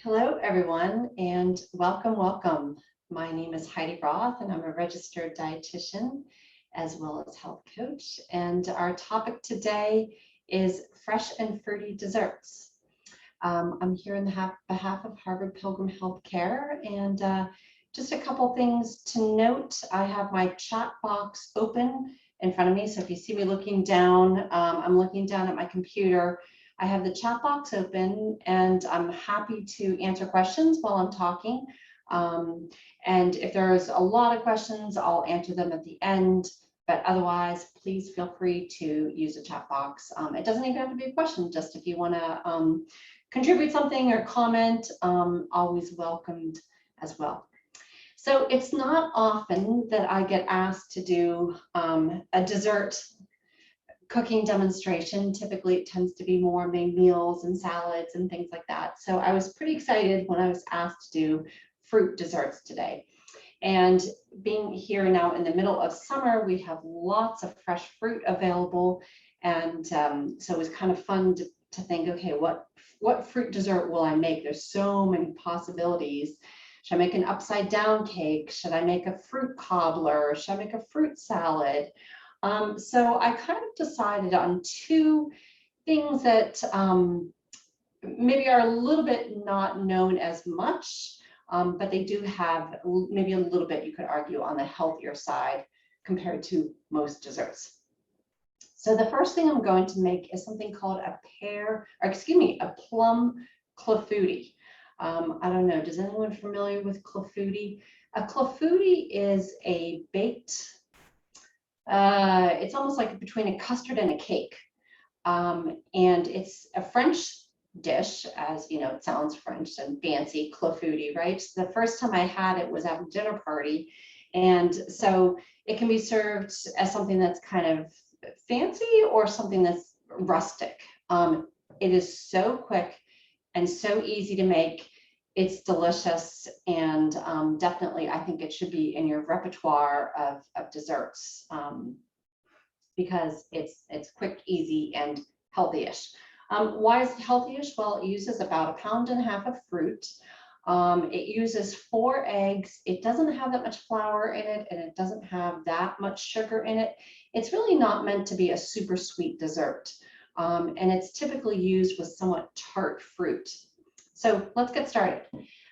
Hello, everyone, and welcome. My name is Heidi Roth, and I'm a registered dietitian as well as health coach. And our topic today is fresh and fruity desserts. I'm here on behalf of Harvard Pilgrim Healthcare, and just a couple things to note. I have my chat box open in front of me, so if you see me looking down, I'm looking down at my computer. I have the chat box open, and I'm happy to answer questions while I'm talking. And if there's a lot of questions, I'll answer them at the end. But otherwise, please feel free to use the chat box. It doesn't even have to be a question, just if you want to contribute something or comment, always welcomed as well. So it's not often that I get asked to do a dessert cooking demonstration. Typically, it tends to be more main meals and salads and things like that. So I was pretty excited when I was asked to do fruit desserts today. And being here now in the middle of summer, we have lots of fresh fruit available. And so it was kind of fun to think, okay, what fruit dessert will I make? There's so many possibilities. Should I make an upside down cake? Should I make a fruit cobbler? Should I make a fruit salad? So I kind of decided on two things that maybe are a little bit not known as much, but they do have maybe a little bit, you could argue, on the healthier side compared to most desserts. So the first thing I'm going to make is something called a plum clafouti. I don't know, does anyone familiar with clafouti? A clafouti is a baked, it's almost like between a custard and a cake. And it's a French dish, as you know, it sounds French and fancy, clafouti, right? So the first time I had it was at a dinner party. And so it can be served as something that's kind of fancy or something that's rustic. It is so quick and so easy to make. It's delicious, and definitely I think it should be in your repertoire of desserts because it's quick, easy, and healthy-ish. Why is it healthy-ish? Well, it uses about 1.5 pounds of fruit. It uses 4 eggs. It doesn't have that much flour in it, and it doesn't have that much sugar in it. It's really not meant to be a super sweet dessert, and it's typically used with somewhat tart fruit. So let's get started.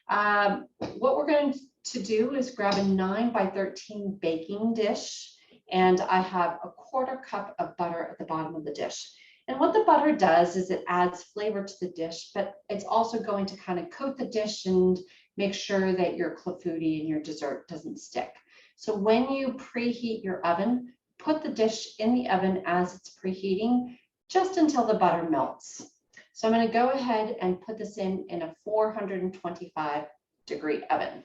What we're going to do is grab a 9 by 13 baking dish, and I have a 1/4 cup of butter at the bottom of the dish. And what the butter does is it adds flavor to the dish, but it's also going to kind of coat the dish and make sure that your clafouti and your dessert doesn't stick. So when you preheat your oven, put the dish in the oven as it's preheating, just until the butter melts. So I'm going to go ahead and put this in a 425-degree oven.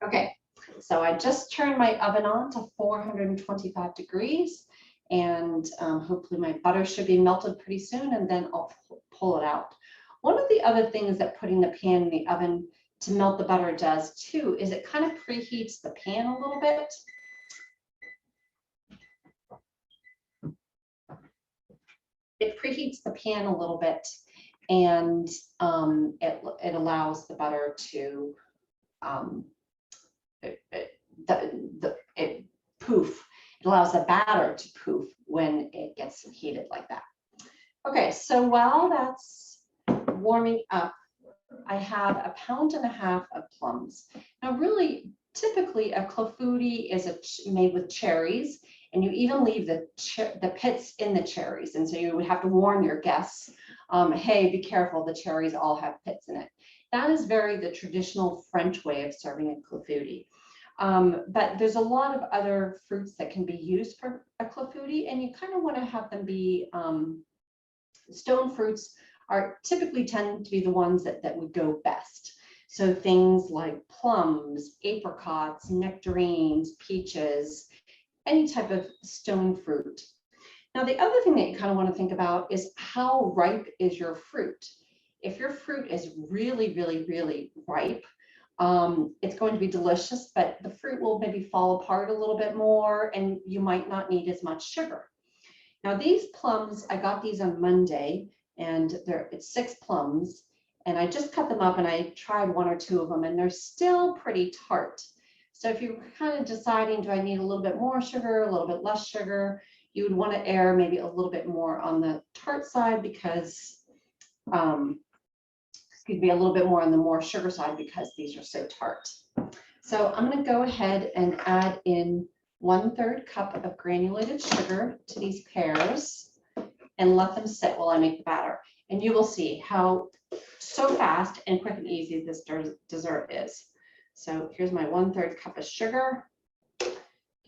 Okay, so I just turned my oven on to 425 degrees, and hopefully my butter should be melted pretty soon, and then I'll pull it out. One of the other things that putting the pan in the oven to melt the butter does too is it kind of preheats the pan a little bit. It preheats the pan a little bit, and it allows the butter to poof. It allows the batter to poof when it gets heated like that. Okay, so while that's warming up, I have 1.5 pounds of plums. Now, really, typically a clafouti is made with cherries, and you even leave the pits in the cherries. And so you would have to warn your guests, hey, be careful, the cherries all have pits in it. That is the traditional French way of serving a clafouti. But there's a lot of other fruits that can be used for a clafouti, and you kind of want to have them be stone fruits typically tend to be the ones that would go best. So things like plums, apricots, nectarines, peaches, any type of stone fruit. Now, the other thing that you kind of want to think about is how ripe is your fruit. If your fruit is really, really, really ripe, It's going to be delicious, but the fruit will maybe fall apart a little bit more and you might not need as much sugar. Now these plums, I got these on Monday and it's 6 plums and I just cut them up and I tried 1 or 2 of them and they're still pretty tart. So if you're kind of deciding, do I need a little bit more sugar, a little bit less sugar, you would want to err maybe a little bit more on the tart side because, excuse me, a little bit more on the more sugar side because these are so tart. So I'm going to go ahead and add in 1/3 cup of granulated sugar to these pears and let them sit while I make the batter. And you will see how so fast and quick and easy this dessert is. So here's my 1/3 cup of sugar. I'm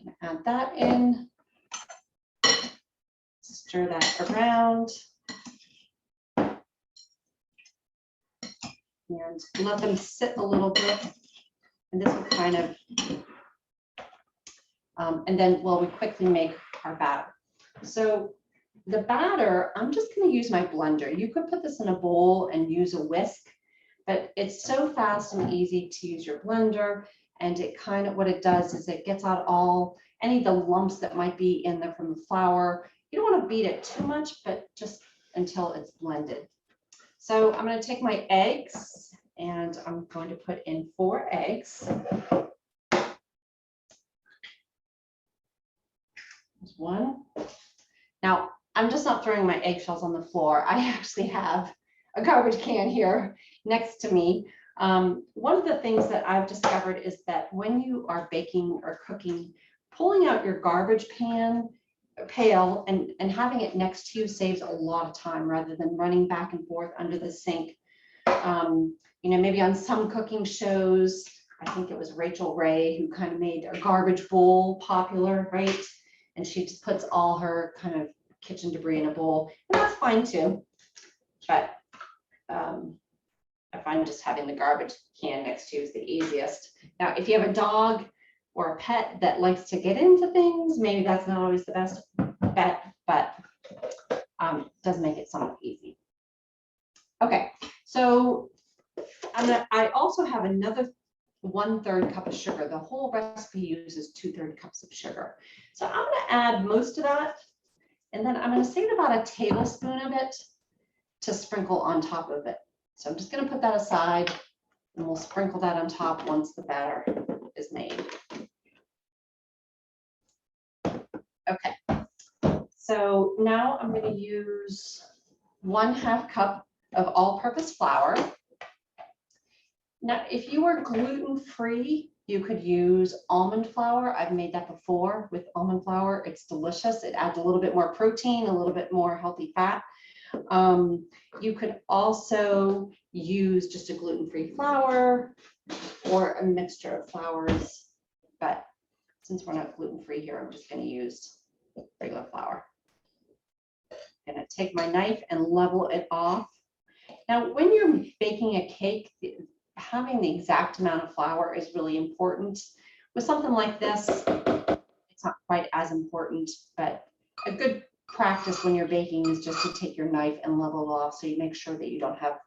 going to add that in. Stir that around. And let them sit a little bit. And this will kind of, and then we quickly make our batter. So the batter, I'm just going to use my blender. You could put this in a bowl and use a whisk, but it's so fast and easy to use your blender. And it kind of, what it does is it gets out any of the lumps that might be in there from the flour. You don't want to beat it too much, but just until it's blended. So I'm going to take my eggs and I'm going to put in 4 eggs. There's 1. Now, I'm just not throwing my eggshells on the floor. I actually have a garbage can here next to me. One of the things that I've discovered is that when you are baking or cooking, pulling out your garbage pail and having it next to you saves a lot of time rather than running back and forth under the sink. You know, maybe on some cooking shows, I think it was Rachel Ray who kind of made a garbage bowl popular, right? And she just puts all her kind of kitchen debris in a bowl, and that's fine too. But I find just having the garbage can next to you is the easiest. Now, if you have a dog or a pet that likes to get into things, maybe that's not always the best bet, but does make it somewhat easy. Okay, so I also have another 1/3 cup of sugar. The whole recipe uses 2/3 cups of sugar. So I'm going to add most of that, and then I'm going to save about a tablespoon of it to sprinkle on top of it. So I'm just going to put that aside, and we'll sprinkle that on top once the batter is made. Okay, so now I'm going to use 1/2 cup of all-purpose flour. Now, if you are gluten-free, you could use almond flour. I've made that before with almond flour. It's delicious. It adds a little bit more protein, a little bit more healthy fat. You could also use just a gluten-free flour or a mixture of flours, but since we're not gluten-free here, I'm just going to use regular flour. I'm going to take my knife and level it off. Now, when you're baking a cake, having the exact amount of flour is really important. With something like this, it's not quite as important, but a good practice when you're baking is just to take your knife and level it off so you make sure that you don't have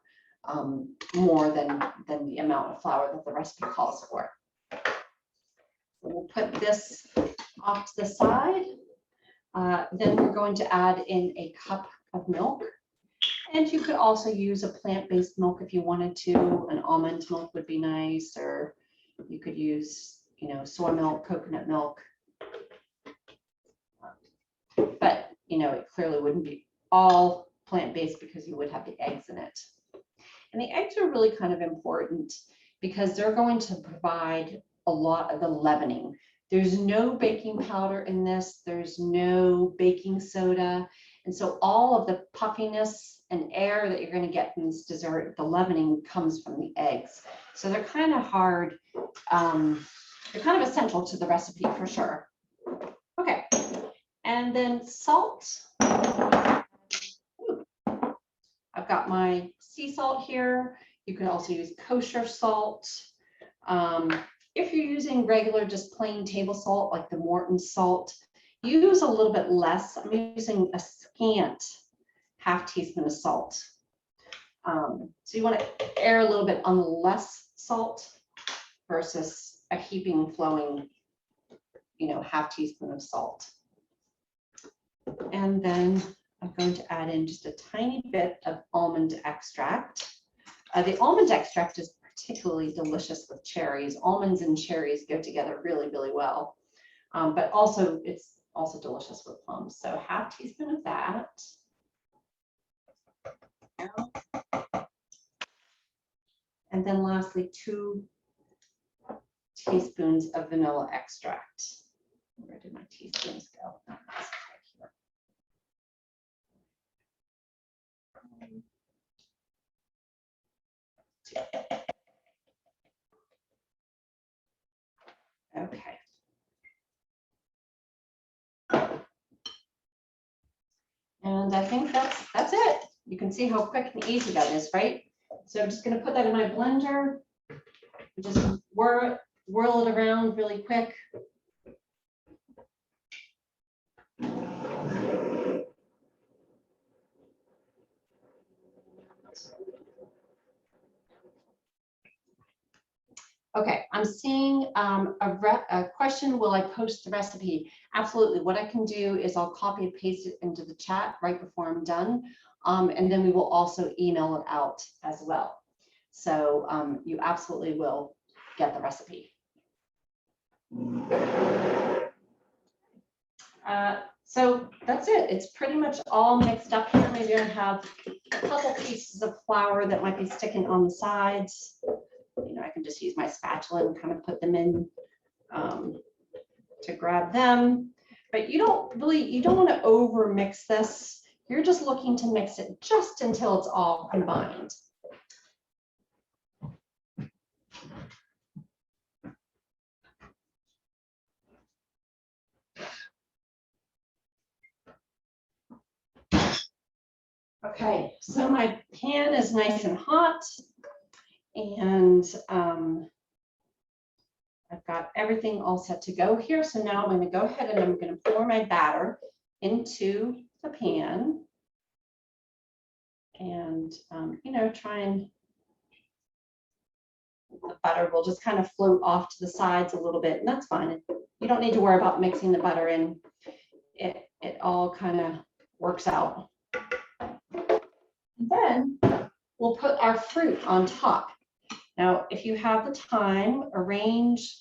more than the amount of flour that the recipe calls for. So we'll put this off to the side. Then we're going to add in a cup of milk. And you could also use a plant-based milk if you wanted to. An almond milk would be nice, or you could use, you know, soy milk, coconut milk. But, you know, it clearly wouldn't be all plant-based because you would have the eggs in it. And the eggs are really kind of important because they're going to provide a lot of the leavening. There's no baking powder in this. There's no baking soda. And so all of the puffiness and air that you're going to get from this dessert, the leavening comes from the eggs. So they're kind of hard. They're kind of essential to the recipe for sure. Okay. And then salt. Ooh. I've got my sea salt here. You can also use kosher salt. If you're using regular, just plain table salt, like the Morton salt, use a little bit less. I'm using a scant 1/2 teaspoon of salt. So you want to err a little bit on the less salt. versus a heaping, flowing, half teaspoon of salt. And then I'm going to add in just a tiny bit of almond extract. The almond extract is particularly delicious with cherries. Almonds and cherries go together really, really well. But also it's also delicious with plums. So half teaspoon of that. And then lastly, 2 teaspoons of vanilla extract. Where did my teaspoons go? Oh, that's right here. Okay. And I think that's it. You can see how quick and easy that is, right? So I'm just going to put that in my blender. Just whirl it around really quick. Okay, I'm seeing a question, will I post the recipe? Absolutely. What I can do is I'll copy and paste it into the chat right before I'm done. And then we will also email it out as well. So you absolutely will get the recipe. So that's it. It's pretty much all mixed up here. Maybe I have a couple pieces of flour that might be sticking on the sides. I can just use my spatula and kind of put them in to grab them. But you don't want to over mix this. You're just looking to mix it just until it's all combined. Okay, so my pan is nice and hot, and I've got everything all set to go here. So now I'm going to go ahead and I'm going to pour my batter into the pan, and try and the butter will just kind of float off to the sides a little bit, and that's fine. You don't need to worry about mixing the butter in. It all kind of works out. And then we'll put our fruit on top. Now, if you have the time, arrange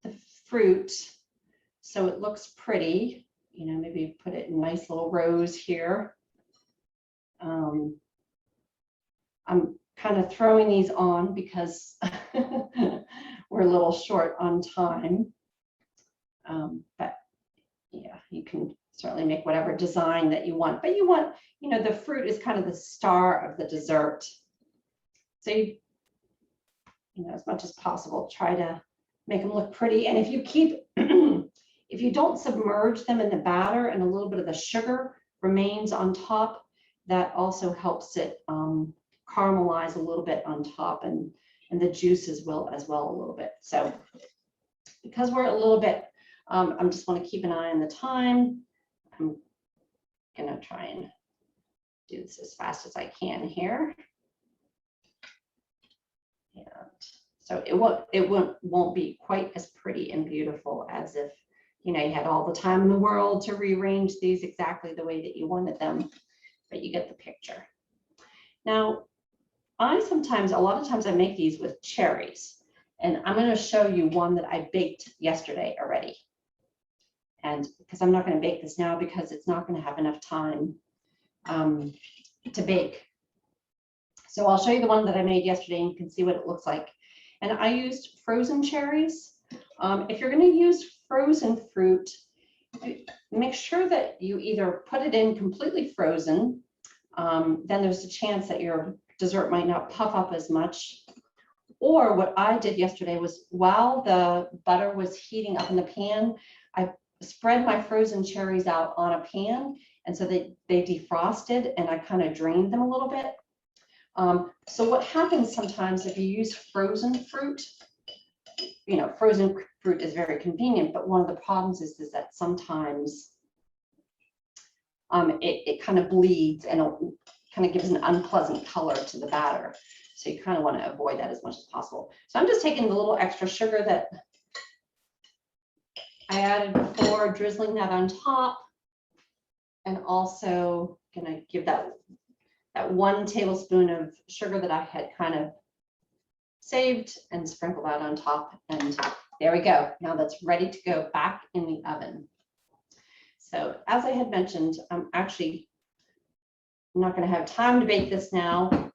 the fruit so it looks pretty. Maybe put it in nice little rows here. I'm kind of throwing these on because we're a little short on time. But yeah, you can certainly make whatever design that you want. But you want, the fruit is kind of the star of the dessert. So as much as possible, try to make them look pretty. And if you keep, if you don't submerge them in the batter and a little bit of the sugar remains on top, that also helps it caramelize a little bit on top, and the juices will as well a little bit. So because we're a little bit, I just want to keep an eye on the time. I'm going to try and do this as fast as I can here. And so it won't be quite as pretty and beautiful as if you had all the time in the world to rearrange these exactly the way that you wanted them, but you get the picture. Now, a lot of times I make these with cherries, and I'm going to show you one that I baked yesterday already. And because I'm not going to bake this now because it's not going to have enough time to bake. So I'll show you the one that I made yesterday, and you can see what it looks like. And I used frozen cherries. If you're going to use frozen fruit, make sure that you either put it in completely frozen. Then there's a chance that your dessert might not puff up as much. Or what I did yesterday was, while the butter was heating up in the pan, I spread my frozen cherries out on a pan, and so they defrosted, and I kind of drained them a little bit. So what happens sometimes if you use frozen fruit, frozen fruit is very convenient, but one of the problems is that sometimes it kind of bleeds, and it kind of gives an unpleasant color to the batter. So you kind of want to avoid that as much as possible. So I'm just taking the little extra sugar that I added before, drizzling that on top, and also gonna give that 1 tablespoon of sugar that I had kind of saved and sprinkle that on top. And there we go. Now that's ready to go back in the oven. So as I had mentioned, I'm actually not going to have time to bake this now.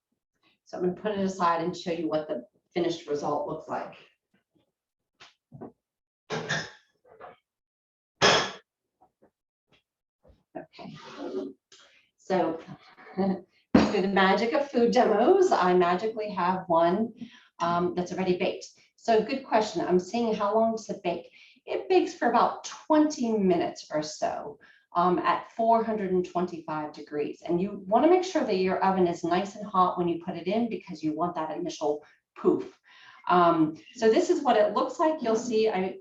So I'm going to put it aside and show you what the finished result looks like. Okay. So through the magic of food demos, I magically have one that's already baked. So good question. I'm seeing how long does it bake? It bakes for about 20 minutes or so at 425 degrees. And you want to make sure that your oven is nice and hot when you put it in, because you want that initial poof. So this is what it looks like. You'll see I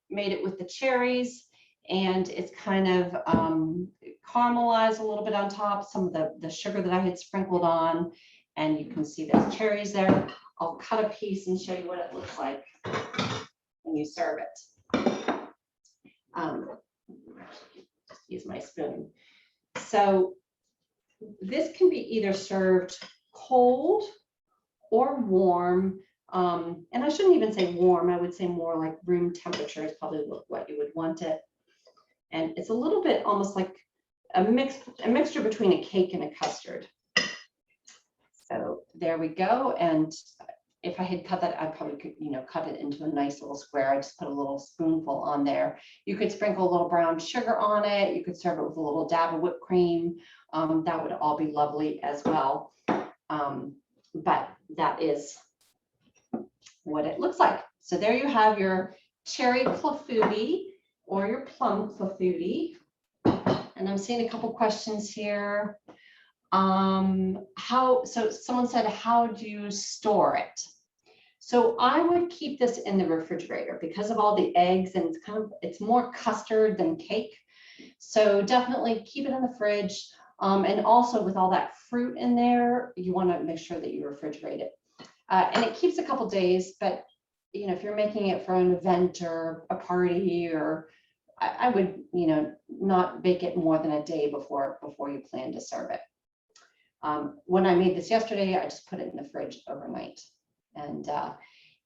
made it with the cherries, and it's kind of caramelized a little bit on top, some of the sugar that I had sprinkled on, and you can see there's cherries there. I'll cut a piece and show you what it looks like when you serve it. Just use my spoon. So this can be either served cold or warm. And I shouldn't even say warm, I would say more like room temperature is probably what you would want it. And it's a little bit almost like a mixture between a cake and a custard. So there we go. And if I had cut that, I probably could, cut it into a nice little square. I just put a little spoonful on there. You could sprinkle a little brown sugar on it. You could serve it with a little dab of whipped cream. That would all be lovely as well. But that is what it looks like. So there you have your cherry clafouti or your plum clafouti. And I'm seeing a couple questions here. So someone said, how do you store it? So I would keep this in the refrigerator because of all the eggs, and it's more custard than cake. So definitely keep it in the fridge. And also with all that fruit in there, you want to make sure that you refrigerate it. And it keeps a couple days, but if you're making it for an event or a party, or I would, not bake it more than a day before you plan to serve it. When I made this yesterday, I just put it in the fridge overnight. And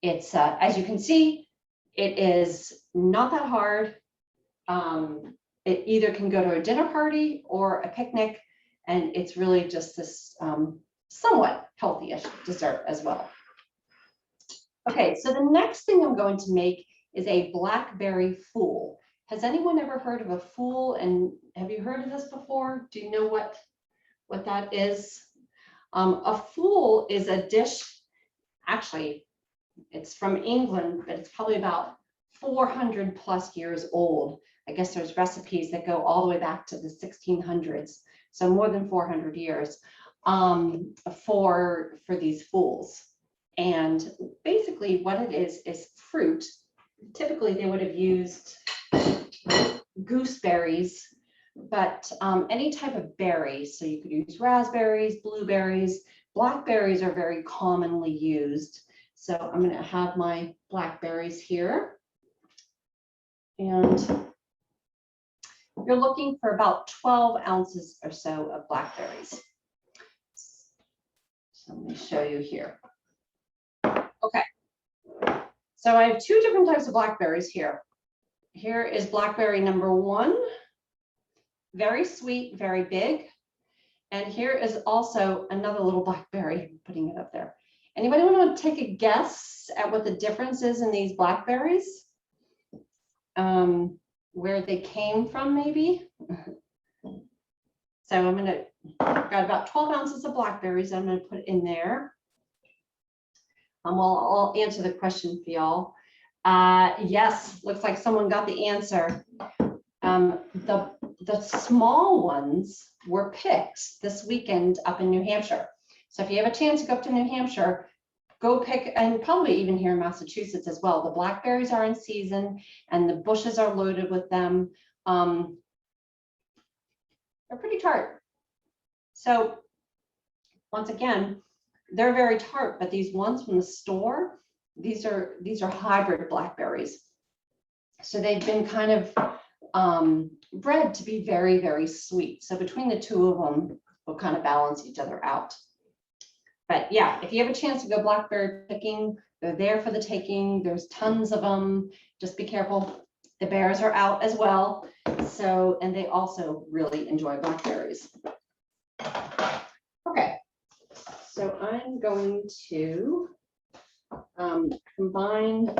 it's, as you can see, it is not that hard. It either can go to a dinner party or a picnic, and it's really just this somewhat healthy-ish dessert as well. Okay, so the next thing I'm going to make is a Blackberry Fool. Has anyone ever heard of a fool? And have you heard of this before? Do you know what that is? A fool is a dish, actually, it's from England, but it's probably about 400 plus years old. I guess there's recipes that go all the way back to the 1600s, so more than 400 years for these fools. And basically what it is fruit. Typically they would have used gooseberries, but any type of berry. So you could use raspberries, blueberries, blackberries are very commonly used. So I'm going to have my blackberries here. And you're looking for about 12 ounces or so of blackberries. So let me show you here. Okay. So I have 2 different types of blackberries here. Here is blackberry number 1. Very sweet, very big. And here is also another little blackberry. I'm putting it up there. Anybody want to take a guess at what the difference is in these blackberries? Where they came from, maybe? So got about 12 ounces of blackberries I'm going to put in there. I'll answer the question for y'all. Yes, looks like someone got the answer. The small ones were picked this weekend up in New Hampshire. So if you have a chance to go up to New Hampshire, go pick, and probably even here in Massachusetts as well. The blackberries are in season and the bushes are loaded with them. They're pretty tart. So once again, they're very tart, but these ones from the store, these are hybrid blackberries. So they've been kind of bred to be very, very sweet. So between the two of them, will kind of balance each other out. But yeah, if you have a chance to go blackberry picking, they're there for the taking. There's tons of them. Just be careful. The bears are out as well. So, and they also really enjoy blackberries. Okay, so I'm going to combine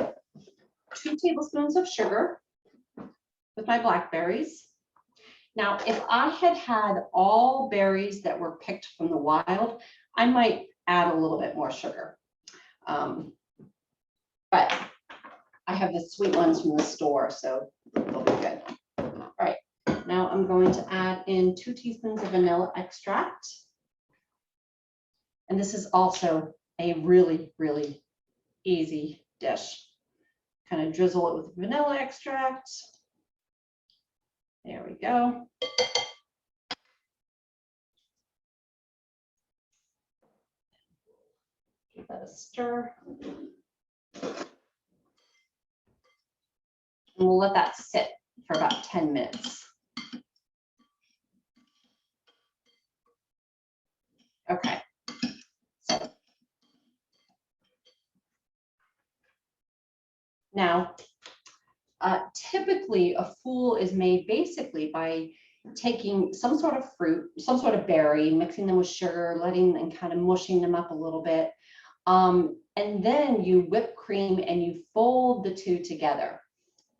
2 tablespoons of sugar with my blackberries. Now, if I had had all berries that were picked from the wild, I might add a little bit more sugar. But I have the sweet ones from the store, so they'll be good. All right, now I'm going to add in 2 teaspoons of vanilla extract. And this is also a really, really easy dish. Kind of drizzle it with vanilla extract. There we go. Give that a stir. And we'll let that sit for about 10 minutes. Okay. So now, typically a fool is made basically by taking some sort of fruit, some sort of berry, mixing them with sugar, letting and kind of mushing them up a little bit. And then you whip cream and you fold the two together.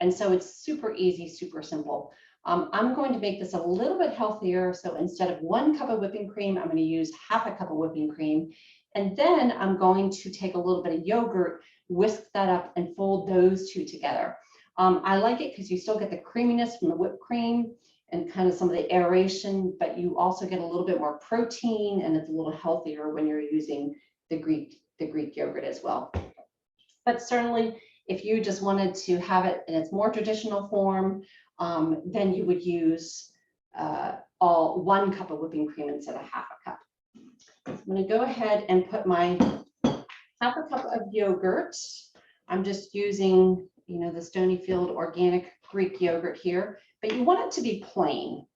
And so it's super easy, super simple. I'm going to make this a little bit healthier. So instead of 1 cup of whipping cream, I'm going to use half a cup of whipping cream. And then I'm going to take a little bit of yogurt, whisk that up and fold those two together. I like it because you still get the creaminess from the whipped cream and kind of some of the aeration, but you also get a little bit more protein and it's a little healthier when you're using the Greek yogurt as well. But certainly if you just wanted to have it in its more traditional form, then you would use all 1 cup of whipping cream instead of half a cup. I'm going to go ahead and put my half a cup of yogurt. I'm just using, you know, the Stonyfield organic Greek yogurt here, but you want it to be plain.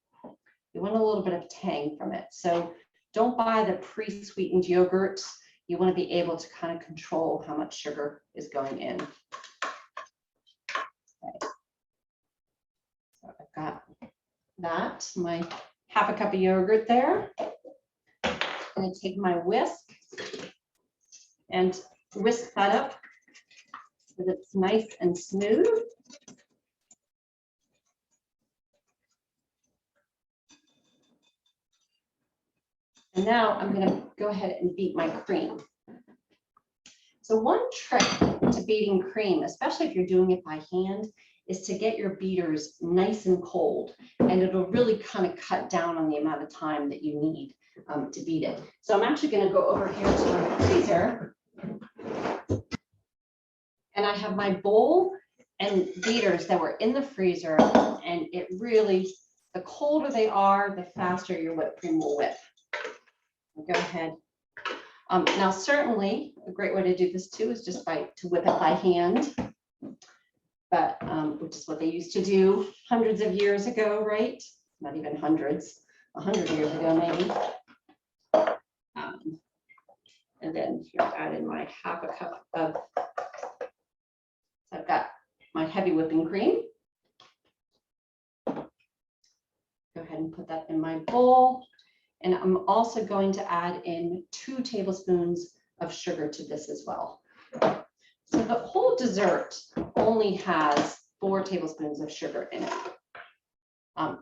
You want a little bit of tang from it. So don't buy the pre-sweetened yogurt. You want to be able to kind of control how much sugar is going in. Okay. So I've got that, my half a cup of yogurt there. I'm going to take my whisk and whisk that up so that it's nice and smooth. And now I'm going to go ahead and beat my cream. So one trick to beating cream, especially if you're doing it by hand, is to get your beaters nice and cold, and it'll really kind of cut down on the amount of time that you need to beat it. So I'm actually going to go over here to my freezer, and I have my bowl and beaters that were in the freezer, and it really, the colder they are, the faster your whipped cream will whip. I'll go ahead. Now, certainly, a great way to do this too is just to whip it by hand, but which is what they used to do hundreds of years ago, right? Not even hundreds, 100 years ago maybe. And then here I add in my half a cup of, so I've got my heavy whipping cream. Go ahead and put that in my bowl. And I'm also going to add in 2 tablespoons of sugar to this as well. So the whole dessert only has 4 tablespoons of sugar in it.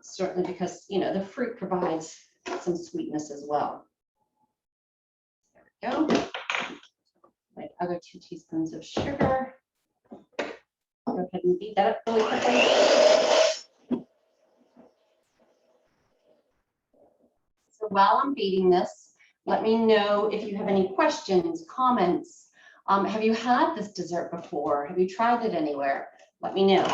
Certainly because, you know, the fruit provides some sweetness as well. There we go. My other 2 teaspoons of sugar. Go ahead and beat that up really quickly. So while I'm beating this, let me know if you have any questions, comments. Have you had this dessert before? Have you tried it anywhere? Let me know.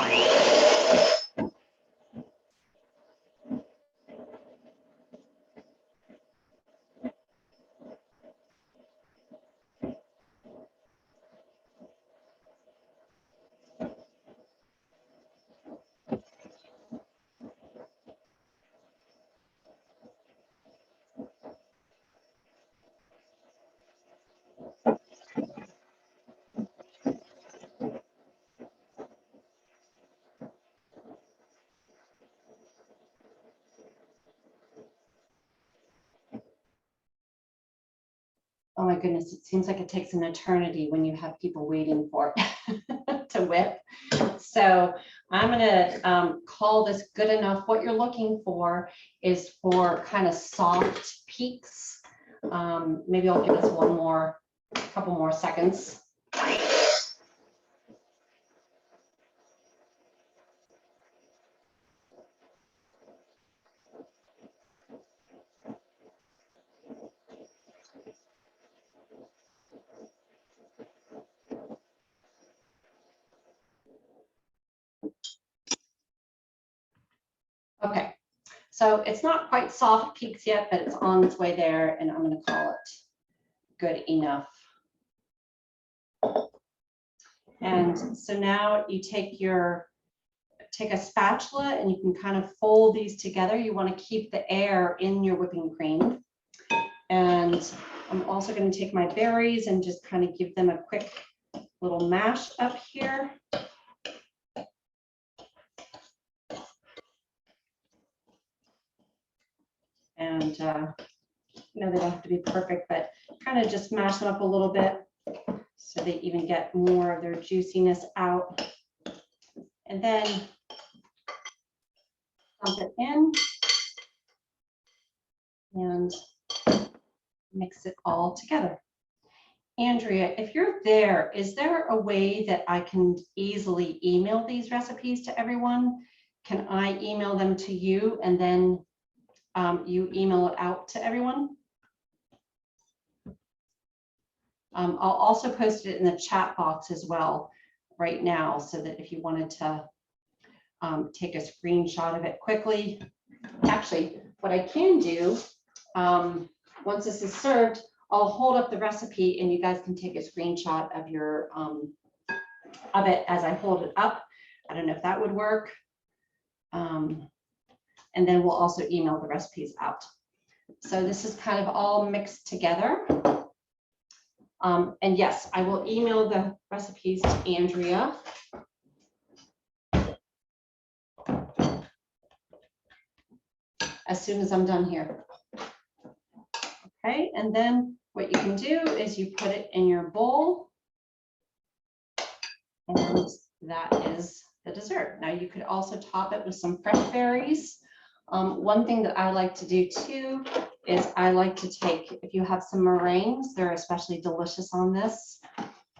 Oh my goodness, it seems like it takes an eternity when you have people waiting for it to whip. So I'm gonna call this good enough. What you're looking for is for kind of soft peaks. Maybe I'll give this a couple more seconds. Okay, so it's not quite soft peaks yet, but it's on its way there, and I'm going to call it good enough. And so now you take a spatula and you can kind of fold these together. You want to keep the air in your whipping cream. And I'm also going to take my berries and just kind of give them a quick little mash up here. And they don't have to be perfect, but kind of just mash them up a little bit so they even get more of their juiciness out. And then dump it in and mix it all together. Andrea, if you're there, is there a way that I can easily email these recipes to everyone? Can I email them to you and then you email it out to everyone? I'll also post it in the chat box as well right now, so that if you wanted to take a screenshot of it quickly. Actually, what I can do, once this is served, I'll hold up the recipe and you guys can take a screenshot of your of it as I hold it up. I don't know if that would work. And then we'll also email the recipes out. So this is kind of all mixed together. And yes, I will email the recipes to Andrea. As soon as I'm done here. Okay, and then what you can do is you put it in your bowl. And that is the dessert. Now you could also top it with some fresh berries. One thing that I like to do too is I like to take, if you have some meringues, they're especially delicious on this,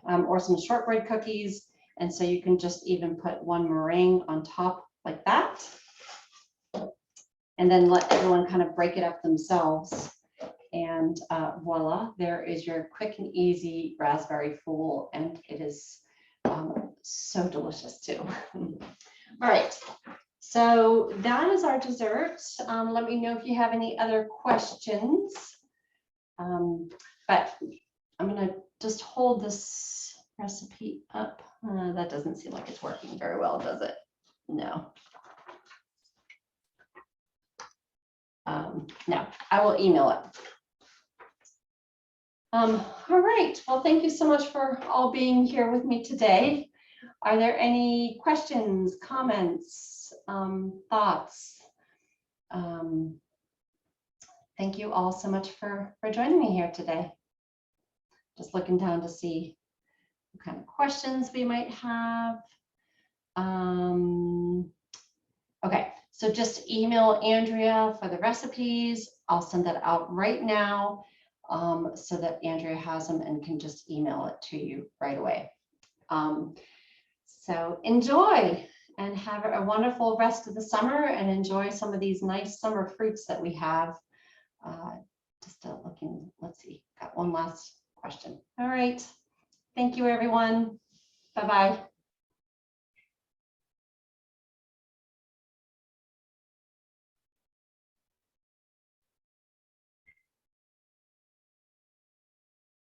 or some shortbread cookies. And so you can just even put one meringue on top like that. And then let everyone kind of break it up themselves. And voila, there is your quick and easy raspberry fool. And it is so delicious too. All right, so that is our dessert. Let me know if you have any other questions. But I'm gonna just hold this recipe up. That doesn't seem like it's working very well, does it? No. No, I will email it. All right, well, thank you so much for all being here with me today. Are there any questions, comments, thoughts? Thank you all so much for joining me here today. Just looking down to see what kind of questions we might have. Okay, so just email Andrea for the recipes. I'll send that out right now so that Andrea has them and can just email it to you right away. So enjoy and have a wonderful rest of the summer and enjoy some of these nice summer fruits that we have. Just looking, let's see, got one last question. All right, thank you everyone. Bye-bye.